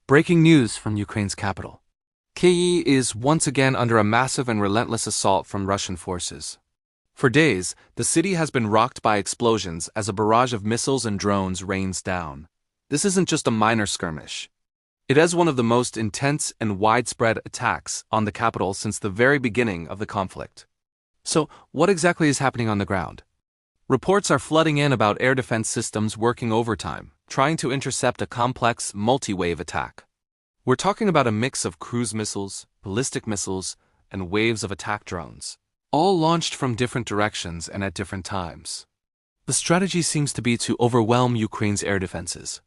Breaking news from Ukraine's capital. Kyiv is once again under a massive and relentless assault from Russian forces. For days, the city has been rocked by explosions as a barrage of missiles and drones rains down. This isn't just a minor skirmish. It is one of the most intense and widespread attacks on the capital since the very beginning of the conflict. So, what exactly is happening on the ground? Reports are flooding in about air defense systems working overtime, trying to intercept a complex, multi-wave attack. We're talking about a mix of cruise missiles, ballistic missiles, and waves of attack drones, all launched from different directions and at different times. The strategy seems to be to overwhelm Ukraine's air defenses,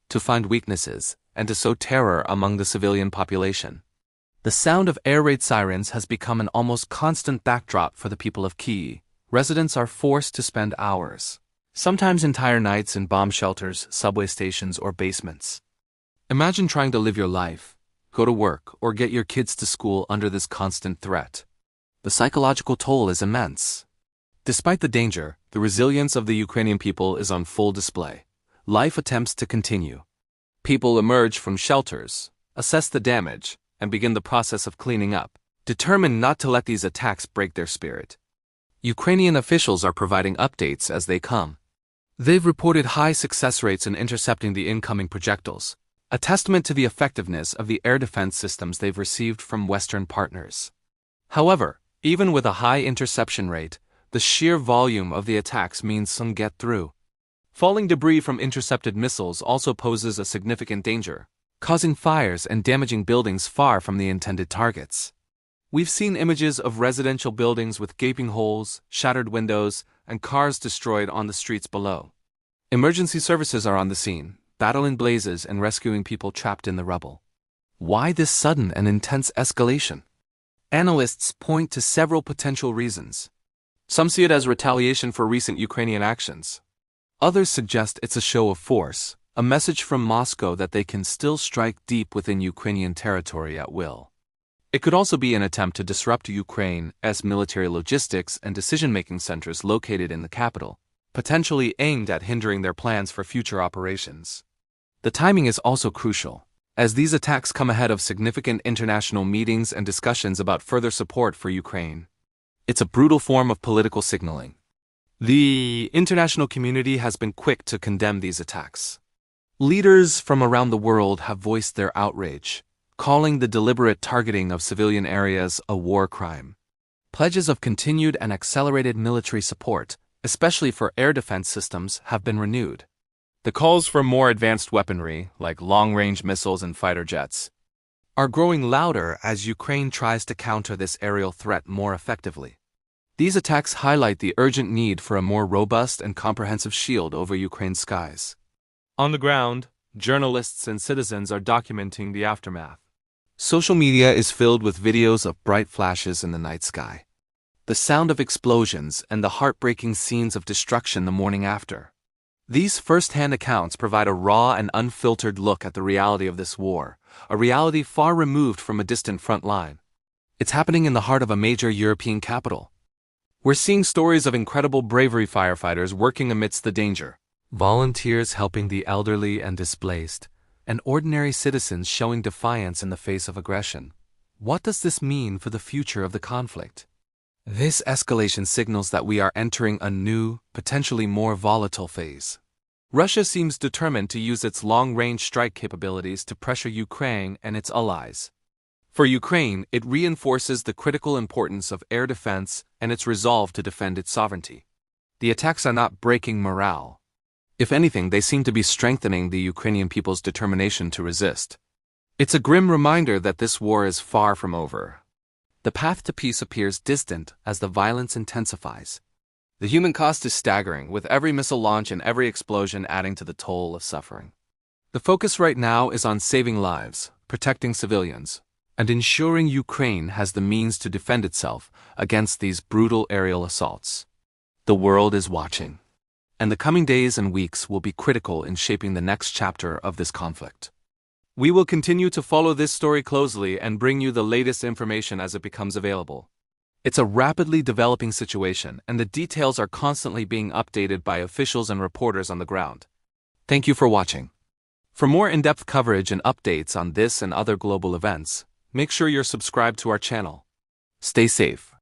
to find weaknesses, and to sow terror among the civilian population. The sound of air raid sirens has become an almost constant backdrop for the people of Kyiv. Residents are forced to spend hours, sometimes entire nights, in bomb shelters, subway stations, or basements. Imagine trying to live your life, go to work, or get your kids to school under this constant threat. The psychological toll is immense. Despite the danger, the resilience of the Ukrainian people is on full display. Life attempts to continue. People emerge from shelters, assess the damage, and begin the process of cleaning up, determined not to let these attacks break their spirit. Ukrainian officials are providing updates as they come. They've reported high success rates in intercepting the incoming projectiles, a testament to the effectiveness of the air defense systems they've received from Western partners. However, even with a high interception rate, the sheer volume of the attacks means some get through. Falling debris from intercepted missiles also poses a significant danger, causing fires and damaging buildings far from the intended targets. We've seen images of residential buildings with gaping holes, shattered windows, and cars destroyed on the streets below. Emergency services are on the scene, battling blazes and rescuing people trapped in the rubble. Why this sudden and intense escalation? Analysts point to several potential reasons. Some see it as retaliation for recent Ukrainian actions. Others suggest it's a show of force, a message from Moscow that they can still strike deep within Ukrainian territory at will. It could also be an attempt to disrupt Ukraine's military logistics and decision-making centers located in the capital, potentially aimed at hindering their plans for future operations. The timing is also crucial, as these attacks come ahead of significant international meetings and discussions about further support for Ukraine. It's a brutal form of political signaling. The international community has been quick to condemn these attacks. Leaders from around the world have voiced their outrage, calling the deliberate targeting of civilian areas a war crime. Pledges of continued and accelerated military support, especially for air defense systems, have been renewed. The calls for more advanced weaponry, like long-range missiles and fighter jets, are growing louder as Ukraine tries to counter this aerial threat more effectively. These attacks highlight the urgent need for a more robust and comprehensive shield over Ukraine's skies. On the ground, journalists and citizens are documenting the aftermath. Social media is filled with videos of bright flashes in the night sky, the sound of explosions, and the heartbreaking scenes of destruction the morning after. These first-hand accounts provide a raw and unfiltered look at the reality of this war, a reality far removed from a distant front line. It's happening in the heart of a major European capital. We're seeing stories of incredible bravery, firefighters working amidst the danger, volunteers helping the elderly and displaced, and ordinary citizens showing defiance in the face of aggression. What does this mean for the future of the conflict? This escalation signals that we are entering a new, potentially more volatile phase. Russia seems determined to use its long-range strike capabilities to pressure Ukraine and its allies. For Ukraine, it reinforces the critical importance of air defense and its resolve to defend its sovereignty. The attacks are not breaking morale. If anything, they seem to be strengthening the Ukrainian people's determination to resist. It's a grim reminder that this war is far from over. The path to peace appears distant as the violence intensifies. The human cost is staggering, with every missile launch and every explosion adding to the toll of suffering. The focus right now is on saving lives, protecting civilians, and ensuring Ukraine has the means to defend itself against these brutal aerial assaults. The world is watching, and the coming days and weeks will be critical in shaping the next chapter of this conflict. We will continue to follow this story closely and bring you the latest information as it becomes available. It's a rapidly developing situation, and the details are constantly being updated by officials and reporters on the ground. Thank you for watching. For more in-depth coverage and updates on this and other global events, make sure you're subscribed to our channel. Stay safe.